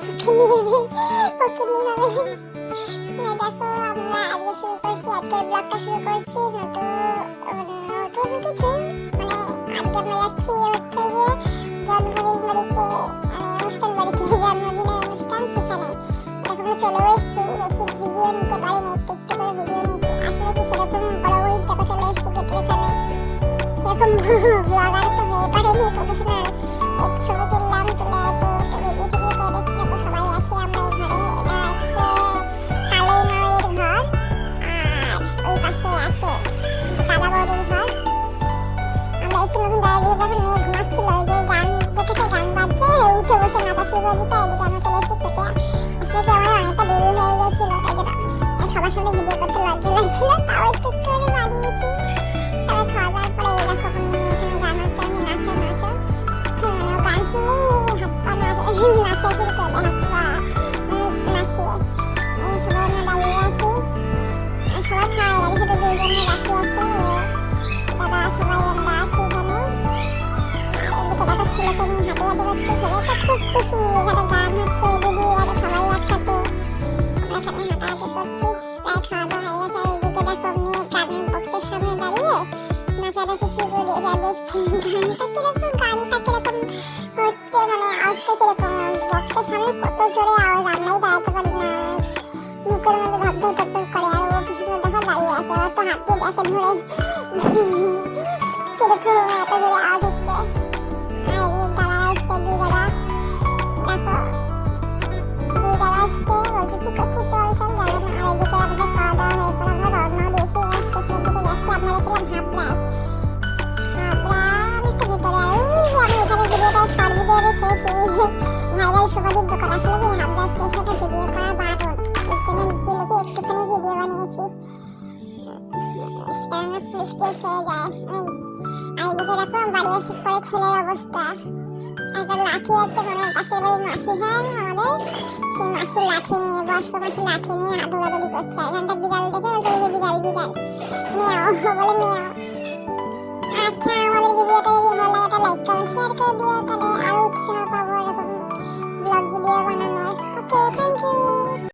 ফকিন্নি হবে, ফকিন্নি হবে। দেখো আমরা আজকে শুরু করছি, আজকের ব্লগটা শুরু করছি নতুন কিছুই, মানে আজকে আমরা যাচ্ছি হচ্ছে গিয়ে জন্মদিন বাড়িতে, অনুষ্ঠান বাড়িতে, জন্মদিনের অনুষ্ঠান, সেখানে এখন চলে এসেছি। বেশি ভিডিও নিতে পারিনি, একটু একটু করে ভিডিও নিয়েছি। আসলে কি সেরকম বড় দেখো চলে এসেছি গেটের এখানে, সেরকম ব্লগার তো হয়ে পারেনি, প্রফেশনাল। ছবি তুললাম, তুলে তো ভিডিও টিডিও করে দেখছি। দেখো সবাই আছি আমরা এই ঘরে। এটা হচ্ছে কালাই মায়ের ঘর, আর ওই পাশে আছে দাদা বৌদির ঘর। আমরা এসে নতুন দাদা দিদি যখন মেয়ে ঘুমাচ্ছিল, যে গান দেখেছে, গান বাজছে, উঠে বসে নাচা শুরু করে দিচ্ছে। এদিকে আমরা চলে এসেছি খেতে। আসলে কি আমার অনেকটা দেরি হয়ে গেছিল, তাই জন্য সবার সামনে ভিডিও করতে লজ্জা লাগছিল, তাও একটু একটু করে বানিয়েছি। তবে খাওয়া দাওয়ার পরে এই দেখো মেয়ে এখানে গান হচ্ছে, আমি নাচা নাচা, মানে গান শুনেই হাত পা নাচা শুরু করে দেয়, হাত পা নাচিয়ে। সবাই আমরা দাঁড়িয়ে আছি, সবাই খাওয়া গেছে, শুধু দুইজনে বাকি আছে, দাদা সবাই আমরা আছি এখানে। এদিকে দেখো ছেলেকে নিয়ে হাঁটি হাঁটি করছে, ছেলে তো খুব খুশি, এখানে গান হচ্ছে, দিদি আর সবাই একসাথে আমরা এখানে হাঁটাহাঁটি করছি। প্রায় খাওয়া দাওয়া হয়ে গেছে। আর এদিকে দেখো মেয়ে গানের বক্সের সামনে দাঁড়িয়ে নাচানাচি শুরু করে দিয়েছে। আর দেখছি গানটা কিরকম হচ্ছে, মানে আওয়াজটা কিরকম, বক্সের সামনে কত জোরে আওয়াজ, আমরাই দাঁড়াতে পারি না, মুখের মধ্যে ধর ধর ধর করে। আর ও পিছনে দেখো দাঁড়িয়ে আছে, ওর তো হাত দিয়ে দেখে ধরে কিরকম এত জোরে আওয়াজ হচ্ছে। আর দাদা আসছে, দুই দাদা, দেখো দুই দাদা আসছে, বলছে কি করছিস, চল চল যাবে না। আর এদিকে আমাদের খাওয়া দাওয়া হয়ে পর আমরা রওনা দিয়েছি, স্টেশনের দিকে যাচ্ছি। আপনারা ছিলাম হাবড়ায়, অনেকটা ভিতরে। আর আমি এখানে ভিডিওটা শর্ট ভিডিওতে ছেড়েছি, ওই যে ভাইরাল সুপারির দোকান। আসলে কি হাবড়া স্টেশনে ভিডিও করা বারণ, এর জন্য লোকে একটুখানি ভিডিও বানিয়েছি, কারণ পুলিশ কেস হয়ে যায়। আর এদিকে দেখো বাড়ি আসার পরে ছেলের অবস্থা, একটা লাঠি আছে, মানে পাশের বাড়ির মাসি হয় আমাদের, সেই মাসির লাঠি নিয়ে, বয়স্ক মাসির লাঠি নিয়ে দৌড়াদৌড়ি করছে। এখানটা বিড়াল দেখে বলছে বিড়াল বিড়াল, মেয়াও বলে মেয়াও।